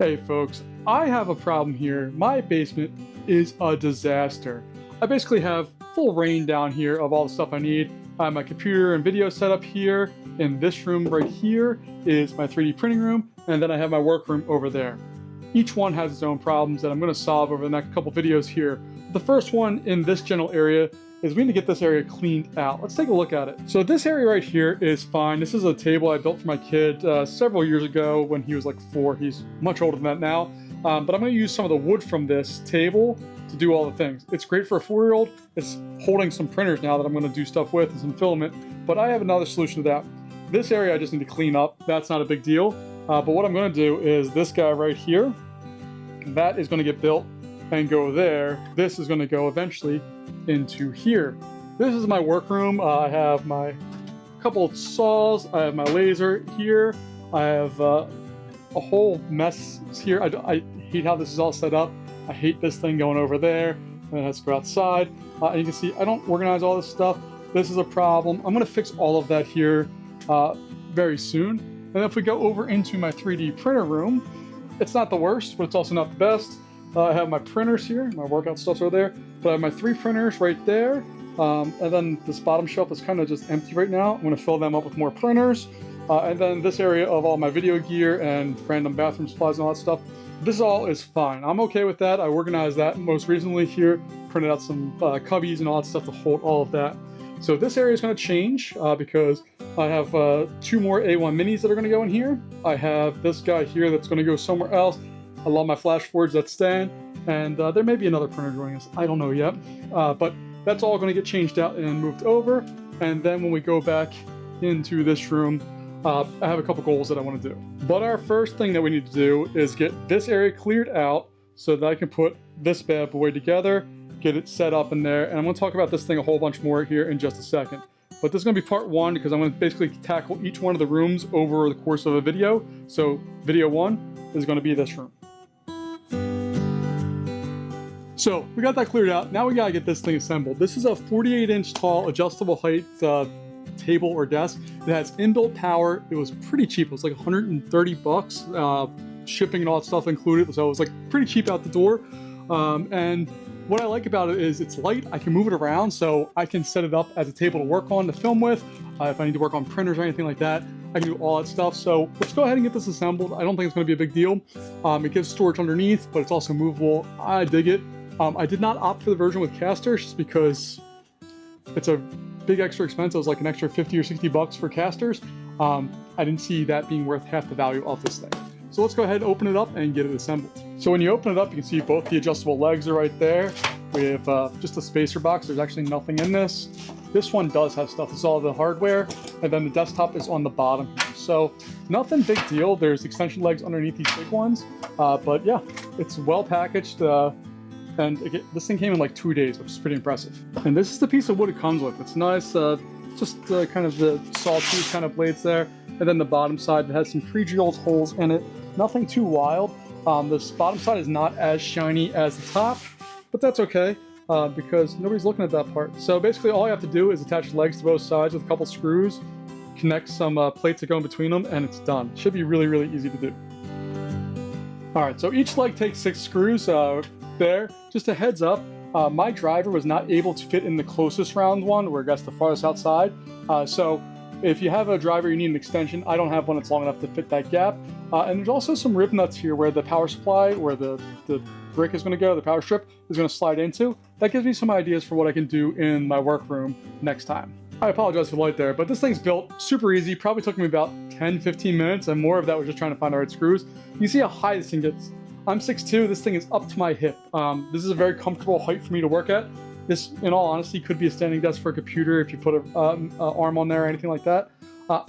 Hey folks, I have a problem here. My basement is a disaster. I basically have full rain down here of all the stuff I need. I have my computer and video setup here. In this room right here is my 3D printing room, and then I have my workroom over there. Each one has its own problems that I'm going to solve over the next couple videos here. The first one in this general area is we need to get this area cleaned out. Let's take a look at it. So this area right here is fine. This is a table I built for my kid several years ago when he was like 4. He's much older than that now. But I'm going to use some of the wood from this table to do all the things. It's great for a 4-year-old. It's holding some printers now that I'm going to do stuff with and some filament. But I have another solution to that. This area I just need to clean up. That's not a big deal. But what I'm going to do is this guy right here, that is going to get built and go there. This is going to go eventually into here. This is my workroom. I have my couple of saws. I have my laser here. I have a whole mess here. I hate how this is all set up. I hate this thing going over there, and it has to go outside. And you can see I don't organize all this stuff. This is a problem. I'm going to fix all of that here very soon. And if we go over into my 3D printer room, it's not the worst, but it's also not the best. I have my printers here, my workout stuff's over there, but I have my 3 printers right there, and then this bottom shelf is kind of just empty right now. I'm going to fill them up with more printers, and then this area of all my video gear and random bathroom supplies and all that stuff, this all is fine. I'm okay with that. I organized that most recently here, printed out some cubbies and all that stuff to hold all of that. So this area is going to change because I have 2 more A1 minis that are going to go in here. I have this guy here that's going to go somewhere else. I love my flash forwards that stand, and there may be another printer joining us. I don't know yet, but that's all going to get changed out and moved over. And then when we go back into this room, I have a couple goals that I want to do. But our first thing that we need to do is get this area cleared out so that I can put this bad boy together, get it set up in there. And I'm going to talk about this thing a whole bunch more here in just a second. But this is going to be part 1 because I'm going to basically tackle each one of the rooms over the course of a video. So video 1 is going to be this room. So we got that cleared out. Now we got to get this thing assembled. This is a 48-inch tall adjustable height table or desk. It has inbuilt power. It was pretty cheap. It was like 130 bucks, shipping and all that stuff included. So it was like pretty cheap out the door. And what I like about it is it's light. I can move it around, so I can set it up as a table to work on, to film with. If I need to work on printers or anything like that, I can do all that stuff. So let's go ahead and get this assembled. I don't think it's going to be a big deal. It gives storage underneath, but it's also movable. I dig it. I did not opt for the version with casters just because it's a big extra expense. It was like an extra 50 or 60 bucks for casters. I didn't see that being worth half the value of this thing. So let's go ahead and open it up and get it assembled. So when you open it up, you can see both the adjustable legs are right there. We have just a spacer box. There's actually nothing in this. This one does have stuff. It's all the hardware. And then the desktop is on the bottom here. So nothing big deal. There's extension legs underneath these big ones. But yeah, it's well packaged. And again, this thing came in like 2 days, which is pretty impressive. And this is the piece of wood it comes with. It's nice, just kind of the sawtooth kind of blades there. And then the bottom side that has some pre-drilled holes in it. Nothing too wild. This bottom side is not as shiny as the top, but that's okay because nobody's looking at that part. So basically all you have to do is attach legs to both sides with a couple screws, connect some plates that go in between them, and it's done. Should be really, really easy to do. All right, so each leg takes 6 screws there. Just a heads up, my driver was not able to fit in the closest round one, where that's the farthest outside. So if you have a driver, you need an extension. I don't have one that's long enough to fit that gap. And there's also some rib nuts here where the power supply, where the brick is going to go, the power strip is going to slide into. That gives me some ideas for what I can do in my workroom next time. I apologize for the light there, but this thing's built super easy. Probably took me about 10-15 minutes, and more of that was just trying to find the right screws. You see how high this thing gets. I'm 6'2", this thing is up to my hip. This is a very comfortable height for me to work at. This, in all honesty, could be a standing desk for a computer if you put an arm on there or anything like that.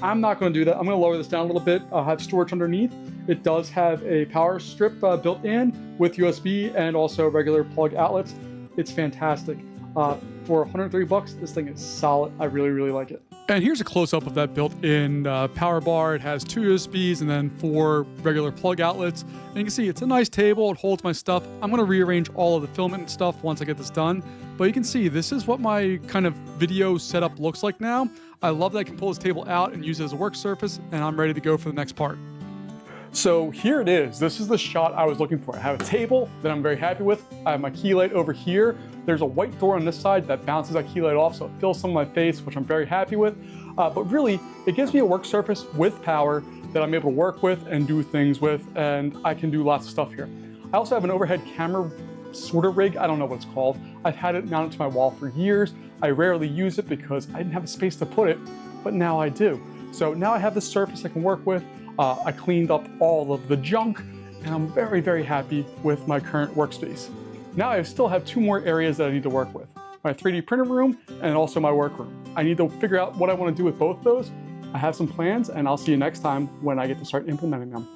I'm not going to do that. I'm going to lower this down a little bit. I'll have storage underneath. It does have a power strip built in with USB and also regular plug outlets. It's fantastic. For 130 bucks, this thing is solid. I really, really like it. And here's a close-up of that built-in power bar. It has 2 USBs and then 4 regular plug outlets. And you can see it's a nice table. It holds my stuff. I'm going to rearrange all of the filament and stuff once I get this done. But you can see this is what my kind of video setup looks like now. I love that I can pull this table out and use it as a work surface, and I'm ready to go for the next part. So here it is. This is the shot I was looking for. I have a table that I'm very happy with. I have my key light over here. There's a white door on this side that bounces that key light off, so it fills some of my face, which I'm very happy with. But really, it gives me a work surface with power that I'm able to work with and do things with, and I can do lots of stuff here. I also have an overhead camera sort of rig. I don't know what it's called. I've had it mounted to my wall for years. I rarely use it because I didn't have a space to put it, but now I do. So now I have this surface I can work with. I cleaned up all of the junk, and I'm very, very happy with my current workspace. Now I still have 2 more areas that I need to work with. My 3D printer room and also my workroom. I need to figure out what I want to do with both of those. I have some plans, and I'll see you next time when I get to start implementing them.